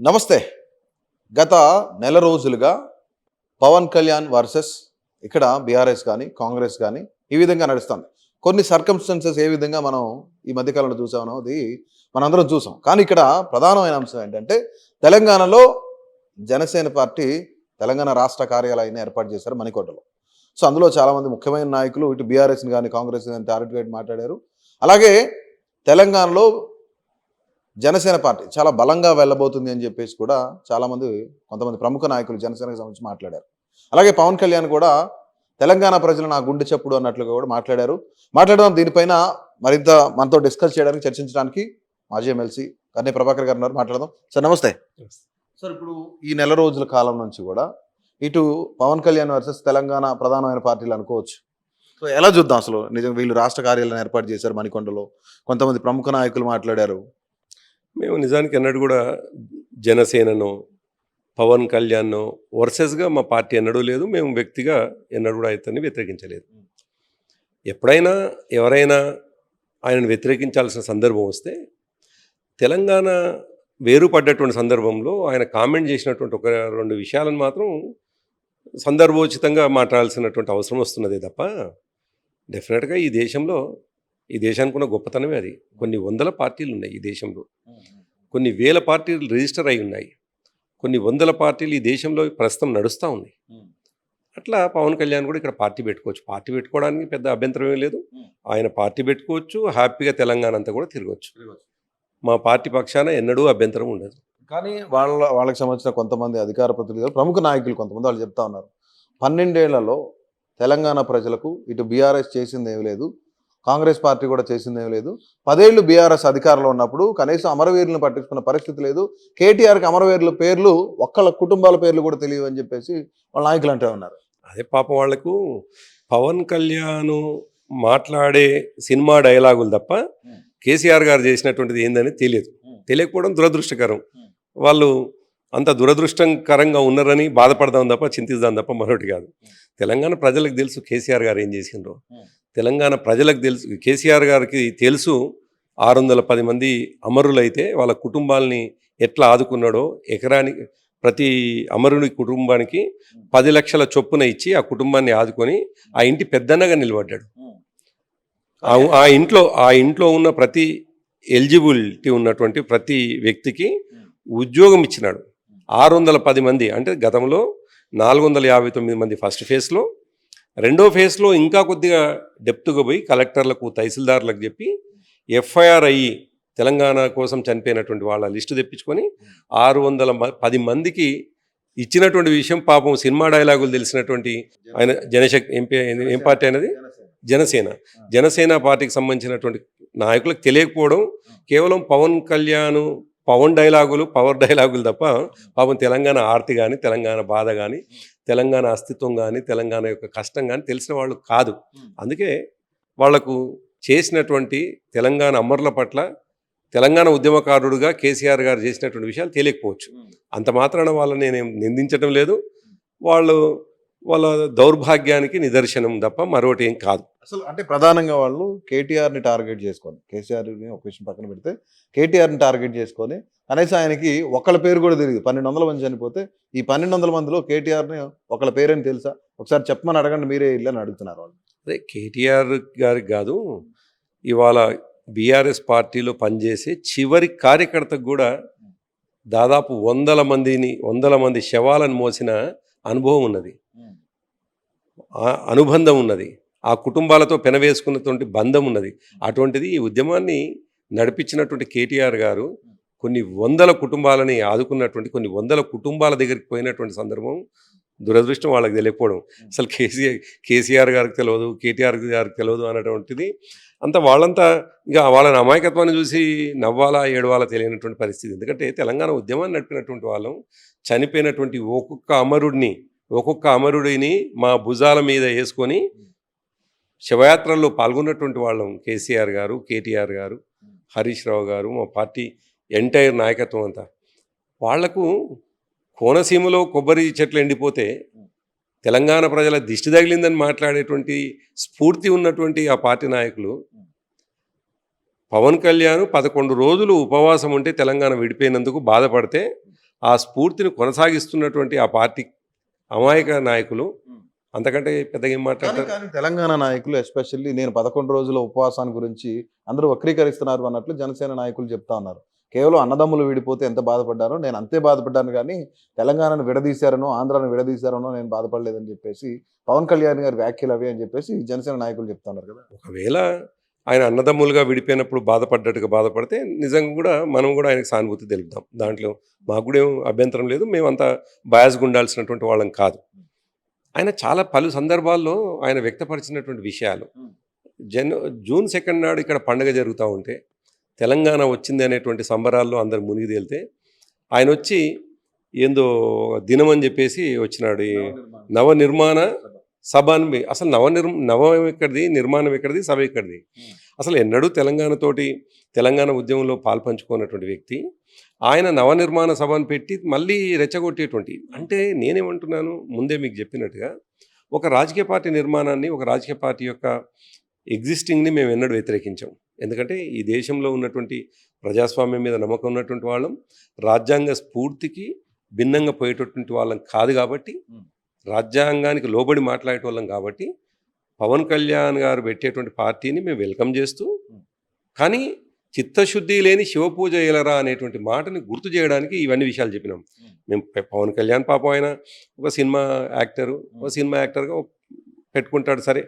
నమస్తే. గత నెల రోజులుగా పవన్ కళ్యాణ్ వర్సెస్ ఇక్కడ బీఆర్ఎస్ కానీ, కాంగ్రెస్ కానీ ఈ విధంగా నడుస్తుంది. కొన్ని సర్కమ్‌స్టాన్సెస్ ఏ విధంగా మనం ఈ మధ్య కాలంలో చూసామో అది మనందరం చూసాం. కానీ ఇక్కడ ప్రధానమైన అంశం ఏంటంటే తెలంగాణలో జనసేన పార్టీ తెలంగాణ రాష్ట్ర కార్యాలయాన్ని ఏర్పాటు చేశారు మణికొండలో. సో, అందులో చాలామంది ముఖ్యమైన నాయకులు ఇటు బీఆర్ఎస్‌ని గాని, కాంగ్రెస్‌ని గాని టార్గెట్ మాట్లాడారు. అలాగే తెలంగాణలో జనసేన పార్టీ చాలా బలంగా వెళ్ళబోతుంది అని చెప్పేసి కూడా కొంతమంది ప్రముఖ నాయకులు జనసేనకు సంబంధించి మాట్లాడారు. అలాగే పవన్ కళ్యాణ్ కూడా తెలంగాణ ప్రజలు నా గుండె చప్పుడు అన్నట్లుగా కూడా మాట్లాడారు. మాట్లాడడం దీనిపైన మరింత మనతో డిస్కస్ చేయడానికి చర్చించడానికి మాజీ ఎమ్మెల్సీ కర్నె ప్రభాకర్ గారు ఉన్నారు. మాట్లాడదాం. సార్ నమస్తే. సార్, ఇప్పుడు ఈ నెల రోజుల కాలం నుంచి కూడా ఇటు పవన్ కళ్యాణ్ వర్సెస్ తెలంగాణ ప్రధానమైన పార్టీలు అనుకోవచ్చు. సో, ఎలా చూద్దాం అసలు నిజంగా వీళ్ళు రాష్ట్ర కార్యాలయాన్ని ఏర్పాటు చేశారు మణికొండలో. కొంతమంది ప్రముఖ నాయకులు మాట్లాడారు. మేము నిజానికి ఎన్నడూ కూడా జనసేనను, పవన్ కళ్యాణ్ను వర్సెస్గా మా పార్టీ ఎన్నడూ లేదు. మేము వ్యక్తిగా ఎన్నడూ కూడా ఇతన్ని వ్యతిరేకించలేదు. ఎప్పుడైనా ఎవరైనా ఆయనను వ్యతిరేకించాల్సిన సందర్భం వస్తే తెలంగాణ వేరుపడ్డటువంటి సందర్భంలో ఆయన కామెంట్ చేసినటువంటి ఒక రెండు విషయాలను మాత్రం సందర్భోచితంగా మాట్లాడాల్సినటువంటి అవసరం వస్తున్నదే తప్ప డెఫినెట్గా ఈ దేశానికి ఉన్న గొప్పతనమే అది. కొన్ని వందల పార్టీలు ఉన్నాయి ఈ దేశంలో, కొన్ని వేల పార్టీలు రిజిస్టర్ అయి ఉన్నాయి, కొన్ని వందల పార్టీలు ఈ దేశంలో ప్రస్తుతం నడుస్తూ ఉన్నాయి. అట్లా పవన్ కళ్యాణ్ కూడా ఇక్కడ పార్టీ పెట్టుకోవచ్చు. పార్టీ పెట్టుకోవడానికి పెద్ద అభ్యంతరం ఏం లేదు. ఆయన పార్టీ పెట్టుకోవచ్చు, హ్యాపీగా తెలంగాణ అంతా కూడా తిరగవచ్చు. మా పార్టీ పక్షాన ఎన్నడూ అభ్యంతరం ఉండదు. కానీ వాళ్ళకి సంబంధించిన కొంతమంది అధికార ప్రతినిధులు, ప్రముఖ నాయకులు కొంతమంది వాళ్ళు చెప్తా ఉన్నారు, 12 ఏళ్లలో తెలంగాణ ప్రజలకు ఇటు బీఆర్ఎస్ చేసింది ఏమీ లేదు, కాంగ్రెస్ పార్టీ కూడా చేసింది ఏమీ లేదు. 10 ఏళ్ళు బీఆర్ఎస్ అధికారంలో ఉన్నప్పుడు కనీసం అమరవీరులను పట్టించుకున్న పరిస్థితి లేదు. కేటీఆర్కి అమరవీరుల పేర్లు ఒక్కళ్ళ కుటుంబాల పేర్లు కూడా తెలియవు అని చెప్పేసి వాళ్ళ నాయకులు అంటూ ఉన్నారు. అదే పాపం వాళ్లకు పవన్ కళ్యాణ్ మాట్లాడే సినిమా డైలాగులు తప్ప కేసీఆర్ గారు చేసినటువంటిది ఏందని తెలియకపోవడం దురదృష్టకరం. వాళ్ళు అంత దురదృష్టకరంగా ఉన్నారని బాధపడదాం తప్ప, చింతిద్దాం తప్ప మరొకటి కాదు. తెలంగాణ ప్రజలకు తెలుసు కేసీఆర్ గారు ఏం చేసిండ్రో. తెలంగాణ ప్రజలకు తెలుసు, కేసీఆర్ గారికి తెలుసు 610 మంది అమరులైతే వాళ్ళ కుటుంబాలని ఎట్లా ఆదుకున్నాడో. ఎకరానికి ప్రతి అమరుని కుటుంబానికి 10 లక్షల చొప్పున ఇచ్చి ఆ కుటుంబాన్ని ఆదుకొని ఆ ఇంటి పెద్దన్నగా నిలబడ్డాడు. ఆ ఇంట్లో ఉన్న ప్రతి ఎలిజిబిలిటీ ఉన్నటువంటి ప్రతి వ్యక్తికి ఉద్యోగం ఇచ్చినాడు. 610 మంది అంటే గతంలో 459 మంది ఫస్ట్ ఫేజ్లో, రెండో ఫేజ్లో ఇంకా కొద్దిగా డెప్త్గా పోయి కలెక్టర్లకు, తహసీల్దార్లకు చెప్పి ఎఫ్ఐఆర్ అయ్యి తెలంగాణ కోసం చనిపోయినటువంటి వాళ్ళ లిస్టు తెప్పించుకొని 610 మందికి ఇచ్చినటువంటి విషయం పాపం సినిమా డైలాగులు తెలిసినటువంటి ఆయన ఏం పార్టీ అనేది జనసేన పార్టీకి సంబంధించినటువంటి నాయకులకు తెలియకపోవడం, కేవలం పవన్ కళ్యాణ్ పవర్ డైలాగులు తప్ప పాపం తెలంగాణ ఆర్తి కానీ, తెలంగాణ బాధ కానీ, తెలంగాణ అస్తిత్వం కానీ, తెలంగాణ యొక్క కష్టం కానీ తెలిసిన వాళ్ళు కాదు. అందుకే వాళ్లకు చేసినటువంటి తెలంగాణ అమరుల పట్ల తెలంగాణ ఉద్యమకారుడుగా కేసీఆర్ గారు చేసినటువంటి విషయాలు తెలియకపోవచ్చు. అంత మాత్రాన వాళ్ళని నేను నిందించడం లేదు. వాళ్ళ దౌర్భాగ్యానికి నిదర్శనం తప్ప మరొకటి ఏం కాదు. అసలు అంటే ప్రధానంగా వాళ్ళు కేటీఆర్ని టార్గెట్ చేసుకొని, కేసీఆర్ని ఒక విషయం పక్కన పెడితే కేటీఆర్ని టార్గెట్ చేసుకొని కనీసం ఆయనకి ఒకళ్ళ పేరు కూడా తెలియదు. 1200 మంది చనిపోతే ఈ 1200 మందిలో కేటీఆర్ని ఒకళ్ళ పేరేని తెలుసా, ఒకసారి చెప్పమని అడగండి మీరే ఇల్లని అడుగుతున్నారు వాళ్ళు. అదే కేటీఆర్ గారికి కాదు, ఇవాళ బీఆర్ఎస్ పార్టీలో పనిచేసే చివరి కార్యకర్తకు కూడా దాదాపు 100 మంది శవాలను మోసిన అనుభవం ఉన్నది, అనుబంధం ఉన్నది, ఆ కుటుంబాలతో పెనవేసుకున్నటువంటి బంధం ఉన్నది. అటువంటిది ఈ ఉద్యమాన్ని నడిపించినటువంటి కేటీఆర్ గారు కొన్ని వందల కుటుంబాలని ఆదుకున్నటువంటి, కొన్ని వందల కుటుంబాల దగ్గరికి పోయినటువంటి సందర్భం దురదృష్టం వాళ్ళకి తెలియకపోవడం. అసలు కేసీఆర్ గారికి తెలియదు, కేటీఆర్ గారికి తెలియదు అనేటువంటిది వాళ్ళంతా ఇక వాళ్ళని అమాయకత్వాన్ని చూసి నవ్వాలా ఏడవాలా తెలియనటువంటి పరిస్థితి. ఎందుకంటే తెలంగాణ ఉద్యమాన్ని నడిపినటువంటి వాళ్ళం, చనిపోయినటువంటి ఒక్కొక్క అమరుడిని మా భుజాల మీద వేసుకొని శవయాత్రల్లో పాల్గొన్నటువంటి వాళ్ళం. కేసీఆర్ గారు, కేటీఆర్ గారు, హరీష్ రావు గారు, మా పార్టీ ఎంటైర్ నాయకత్వం అంతా. వాళ్లకు కోనసీమలో కొబ్బరి చెట్లు ఎండిపోతే తెలంగాణ ప్రజల దిష్టి తగిలిందని మాట్లాడేటువంటి స్ఫూర్తి ఉన్నటువంటి ఆ పార్టీ నాయకులు పవన్ కళ్యాణ్ 11 రోజులు ఉపవాసం ఉంటే తెలంగాణ విడిపోయినందుకు బాధపడితే ఆ స్ఫూర్తిని కొనసాగిస్తున్నటువంటి ఆ పార్టీ అమాయక నాయకులు అంతకంటే పెద్దగా ఏం కానీ మాట్లాడతారు? కానీ తెలంగాణ నాయకులు ఎస్పెషల్లీ నేను 11 రోజుల ఉపవాసాన్ని గురించి అందరూ వక్రీకరిస్తున్నారు అన్నట్లు జనసేన నాయకులు చెప్తా ఉన్నారు. కేవలం అన్నదమ్ములు విడిపోతే ఎంత బాధపడ్డానో నేను అంతే బాధపడ్డాను గానీ, తెలంగాణను విడదీశారనో, ఆంధ్రాను విడదీశారనో నేను బాధపడలేదని చెప్పేసి పవన్ కళ్యాణ్ గారి వ్యాఖ్యలు అవి అని చెప్పేసి జనసేన నాయకులు చెప్తా ఉన్నారు కదా! ఒకవేళ ఆయన అన్నదమ్ములుగా విడిపోయినప్పుడు బాధపడ్డట్టుగా బాధపడితే నిజంగా కూడా మనం కూడా ఆయనకు సానుభూతి తెలుపుదాం. దాంట్లో మాకు కూడా ఏం అభ్యంతరం లేదు. మేమంతా బయాస్గా ఉండాల్సినటువంటి వాళ్ళం కాదు. ఆయన చాలా పలు సందర్భాల్లో ఆయన వ్యక్తపరిచినటువంటి విషయాలు జన్ జూన్ 2 నాడు ఇక్కడ పండుగ జరుగుతూ ఉంటే తెలంగాణ వచ్చింది అనేటువంటి సంబరాల్లో అందరు మునిగి తేలితే ఆయన వచ్చి ఏందో దినం అని చెప్పేసి వచ్చినాడు. ఈ నవనిర్మాణ సభ అని అసలు నవం ఎక్కడిది, నిర్మాణం ఎక్కడిది, సభ ఎక్కడిది? అసలు ఎన్నడూ తెలంగాణ ఉద్యమంలో పాల్పంచుకున్నటువంటి వ్యక్తి ఆయన నవనిర్మాణ సభను పెట్టి మళ్ళీ రెచ్చగొట్టేటువంటి, అంటే నేనేమంటున్నాను ముందే మీకు చెప్పినట్టుగా ఒక రాజకీయ పార్టీ నిర్మాణాన్ని, ఒక రాజకీయ పార్టీ యొక్క ఎగ్జిస్టింగ్ని మేము ఎన్నడూ వ్యతిరేకించాం. ఎందుకంటే ఈ దేశంలో ఉన్నటువంటి ప్రజాస్వామ్యం మీద నమ్మకం ఉన్నటువంటి వాళ్ళం, రాజ్యాంగ స్ఫూర్తికి భిన్నంగా పోయేటటువంటి వాళ్ళం కాదు కాబట్టి, రాజ్యాంగానికి లోబడి మాట్లాడేటోళ్ళం కాబట్టి పవన్ కళ్యాణ్ గారు పెట్టేటువంటి పార్టీని మేము వెల్కమ్ చేస్తూ, కానీ చిత్తశుద్ధి లేని శివపూజ ఎలరా అనేటువంటి మాటని గుర్తు చేయడానికి ఇవన్నీ విషయాలు చెప్పినాం. మేము పవన్ కళ్యాణ్ పాపం ఆయన ఒక సినిమా యాక్టర్గా పెట్టుకుంటాడు. సరే,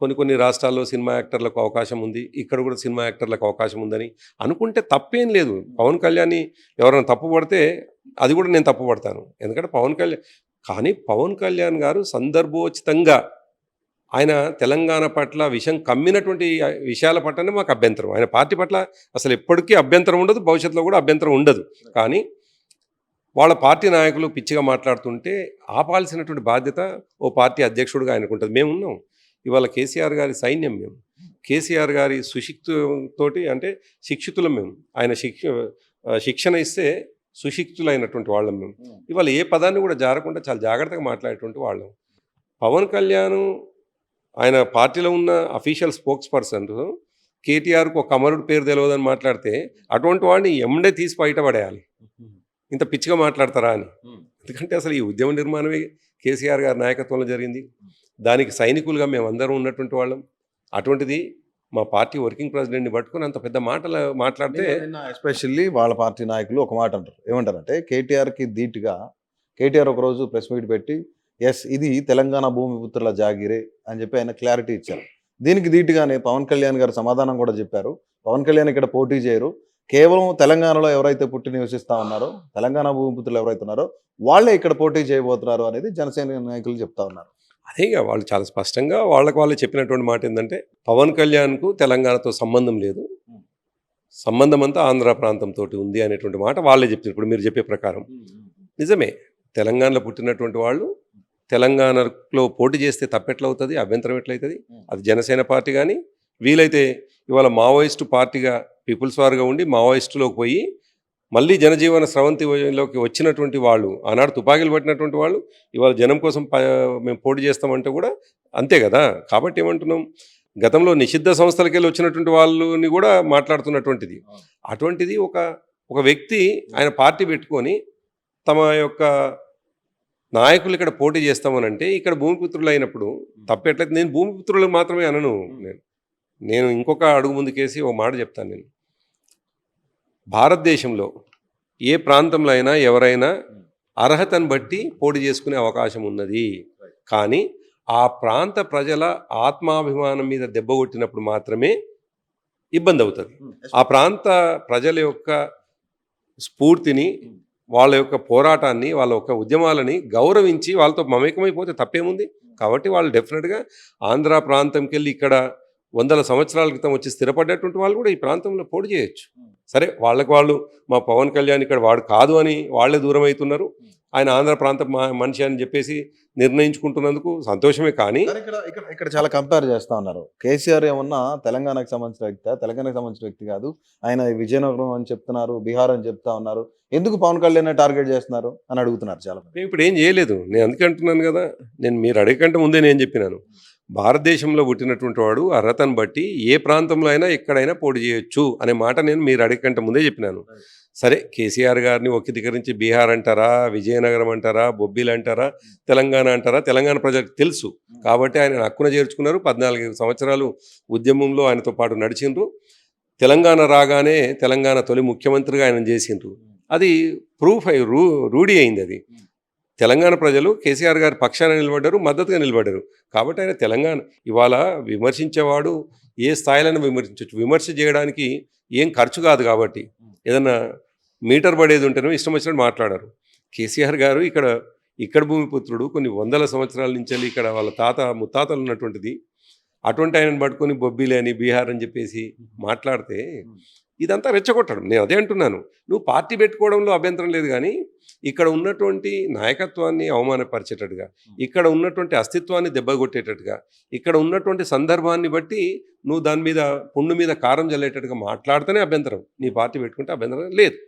కొన్ని రాష్ట్రాల్లో సినిమా యాక్టర్లకు అవకాశం ఉంది, ఇక్కడ కూడా సినిమా యాక్టర్లకు అవకాశం ఉందని అనుకుంటే తప్పేం లేదు. పవన్ కళ్యాణ్ని ఎవరైనా తప్పుపడితే అది కూడా నేను తప్పుపడతాను. ఎందుకంటే పవన్ కళ్యాణ్ గారు సందర్భోచితంగా ఆయన తెలంగాణ పట్ల విషం కమ్మినటువంటి విషయాల పట్లనే మాకు అభ్యంతరం. ఆయన పార్టీ పట్ల అసలు ఎప్పటికీ అభ్యంతరం ఉండదు, భవిష్యత్తులో కూడా అభ్యంతరం ఉండదు. కానీ వాళ్ళ పార్టీ నాయకులు పిచ్చిగా మాట్లాడుతుంటే ఆపాల్సినటువంటి బాధ్యత ఓ పార్టీ అధ్యక్షుడిగా ఆయనకు ఉంటుంది. మేము ఉన్నాం. ఇవాళ కేసీఆర్ గారి సైన్యం మేము. కేసీఆర్ గారి సుశిక్తుతోటి, అంటే శిక్షితులం మేము. ఆయన శిక్షణ ఇస్తే సుశిక్షితులైనటువంటి వాళ్ళం మేము. ఇవాళ ఏ పదాన్ని కూడా జారకుండా చాలా జాగ్రత్తగా మాట్లాడేటువంటి వాళ్ళం. పవన్ కళ్యాణ్ ఆయన పార్టీలో ఉన్న అఫీషియల్ స్పోక్స్ పర్సన్ కేటీఆర్కు ఒక అమరుడు పేరు తెలియదని మాట్లాడితే అటువంటి వాడిని ఎమ్మెడే తీసి బయటపడేయాలి. ఇంత పిచ్చిగా మాట్లాడతారా అని. ఎందుకంటే అసలు ఈ ఉద్యమ నిర్మాణమే కేసీఆర్ గారి నాయకత్వంలో జరిగింది. దానికి సైనికులుగా మేము అందరం ఉన్నటువంటి వాళ్ళం. అటువంటిది మా పార్టీ వర్కింగ్ ప్రెసిడెంట్ని పట్టుకొని అంత పెద్ద మాట్లాడితే ఎస్పెషల్లీ వాళ్ళ పార్టీ నాయకులు ఒక మాట అంటారు. ఏమంటారంటే కేటీఆర్కి ధీటుగా కేటీఆర్ ఒకరోజు ప్రెస్ మీట్ పెట్టి ఇది తెలంగాణ భూమిపుత్రుల జాగిరే అని చెప్పి ఆయన క్లారిటీ ఇచ్చారు. దీనికి ధీటుగానే పవన్ కళ్యాణ్ గారు సమాధానం కూడా చెప్పారు. పవన్ కళ్యాణ్ ఇక్కడ పోటీ చేయరు, కేవలం తెలంగాణలో ఎవరైతే పుట్టి నివసిస్తా ఉన్నారో, తెలంగాణ భూమిపుత్రులు ఎవరైతే ఉన్నారో వాళ్ళే ఇక్కడ పోటీ చేయబోతున్నారు అనేది జనసేన నాయకులు చెప్తా ఉన్నారు. అదేగా వాళ్ళు చాలా స్పష్టంగా వాళ్ళే చెప్పినటువంటి మాట ఏంటంటే పవన్ కళ్యాణ్కు తెలంగాణతో సంబంధం లేదు, సంబంధం అంతా ఆంధ్ర ప్రాంతంతో ఉంది అనేటువంటి మాట వాళ్ళే చెప్తారు. ఇప్పుడు మీరు చెప్పే ప్రకారం నిజమే, తెలంగాణలో పుట్టినటువంటి వాళ్ళు తెలంగాణలో పోటీ చేస్తే తప్పెట్లవుతుంది, అభ్యంతరం ఎట్లయితుంది? అది జనసేన పార్టీ కానీ, వీలైతే ఇవాళ మావోయిస్టు పార్టీగా పీపుల్స్ వార్గా ఉండి మావోయిస్టులోకి పోయి మళ్ళీ జనజీవన స్రవంతిలోకి వచ్చినటువంటి వాళ్ళు, ఆనాడు తుపాకీలు పట్టినటువంటి వాళ్ళు ఇవాళ జనం కోసం మేము పోటీ చేస్తామంటే కూడా అంతే కదా. కాబట్టి ఏమంటున్నాం, గతంలో నిషిద్ధ సంస్థలకి వెళ్ళి వచ్చినటువంటి వాళ్ళని కూడా మాట్లాడుతున్నటువంటిది. అటువంటిది ఒక వ్యక్తి ఆయన పార్టీ పెట్టుకొని తమ యొక్క నాయకులు ఇక్కడ పోటీ చేస్తామనంటే ఇక్కడ భూమిపుత్రులు అయినప్పుడు తప్పెట్లయితే, నేను భూమిపుత్రులు మాత్రమే అనను. నేను ఇంకొక అడుగు ముందుకేసి ఓ మాట చెప్తాను. నేను భారతదేశంలో ఏ ప్రాంతంలో అయినా ఎవరైనా అర్హతను బట్టి పోటీ చేసుకునే అవకాశం ఉన్నది. కానీ ఆ ప్రాంత ప్రజల ఆత్మాభిమానం మీద దెబ్బ కొట్టినప్పుడు మాత్రమే ఇబ్బంది అవుతుంది. ఆ ప్రాంత ప్రజల యొక్క స్ఫూర్తిని, వాళ్ళ యొక్క పోరాటాన్ని, వాళ్ళ యొక్క ఉద్యమాలని గౌరవించి వాళ్ళతో మమేకమైపోతే తప్పేముంది? కాబట్టి వాళ్ళు డెఫినెట్గా ఆంధ్ర ప్రాంతంకి వెళ్ళి ఇక్కడ 100 సంవత్సరాల క్రితం వచ్చి స్థిరపడ్డటువంటి వాళ్ళు కూడా ఈ ప్రాంతంలో పోటీ చేయొచ్చు. సరే, వాళ్ళు మా పవన్ కళ్యాణ్ ఇక్కడ వాడు కాదు అని వాళ్ళే దూరం అవుతున్నారు, ఆయన ఆంధ్ర ప్రాంత మనిషి అని చెప్పేసి నిర్ణయించుకుంటున్నందుకు సంతోషమే. కానీ ఇక్కడ చాలా కంపేర్ చేస్తా ఉన్నారు. కేసీఆర్ ఏమన్నా తెలంగాణకు సంబంధించిన వ్యక్తి కాదు, ఆయన విజయనగరం అని చెప్తున్నారు, బీహార్ అని చెప్తా ఉన్నారు, ఎందుకు పవన్ కళ్యాణ్ టార్గెట్ చేస్తున్నారు అని అడుగుతున్నారు చాలా. మేము ఇప్పుడు ఏం చేయలేదు, నేను అందుకే అంటున్నాను కదా. మీరు అడిగకంటే ముందే నేను చెప్పినాను, భారతదేశంలో పుట్టినటువంటి వాడు అర్హతను బట్టి ఏ ప్రాంతంలో అయినా ఎక్కడైనా పోటీ చేయొచ్చు అనే మాట నేను మీరు అడగకంటే ముందే చెప్పినాను. సరే కేసీఆర్ గారిని ఒక్కిదికరించి బీహార్ అంటారా, విజయనగరం అంటారా, బొబ్బిలి అంటారా, తెలంగాణ అంటారా, తెలంగాణ ప్రజలకు తెలుసు. కాబట్టి ఆయన హక్కున చేర్చుకున్నారు. 14 సంవత్సరాలు ఉద్యమంలో ఆయనతో పాటు నడిచిండ్రు. తెలంగాణ రాగానే తెలంగాణ తొలి ముఖ్యమంత్రిగా ఆయన చేసిండ్రు. అది ప్రూఫ్ అయి రూఢి అయింది అది. తెలంగాణ ప్రజలు కేసీఆర్ గారి పక్షాన నిలబడ్డారు, మద్దతుగా నిలబడ్డారు. కాబట్టి ఆయన తెలంగాణ ఇవాళ విమర్శించేవాడు ఏ స్థాయిలో విమర్శించవచ్చు. విమర్శ చేయడానికి ఏం ఖర్చు కాదు కాబట్టి ఏదన్నా మీటర్ పడేది ఉంటేనో ఇష్టం వచ్చినట్టు మాట్లాడారు. కేసీఆర్ గారు ఇక్కడ భూమిపుత్రుడు కొన్ని వందల సంవత్సరాల నుంచి ఇక్కడ వాళ్ళ ముత్తాతలు ఉన్నటువంటిది. అటువంటి ఆయనను పట్టుకొని బొబ్బిలి అని బీహార్ అని చెప్పేసి మాట్లాడితే ఇదంతా రెచ్చగొట్టడం. నేను అదే అంటున్నాను. నువ్వు పార్టీ పెట్టుకోవడంలో అభ్యంతరం లేదు, కానీ ఇక్కడ ఉన్నటువంటి నాయకత్వాన్ని అవమానపరిచేటట్టుగా, ఇక్కడ ఉన్నటువంటి అస్తిత్వాన్ని దెబ్బగొట్టేటట్టుగా, ఇక్కడ ఉన్నటువంటి సందర్భాన్ని బట్టి నువ్వు దాని మీద పుండు మీద కారం జల్లేటట్టుగా మాట్లాడితేనే అభ్యంతరం. నీ పార్టీ పెట్టుకుంటే అభ్యంతరం లేదు.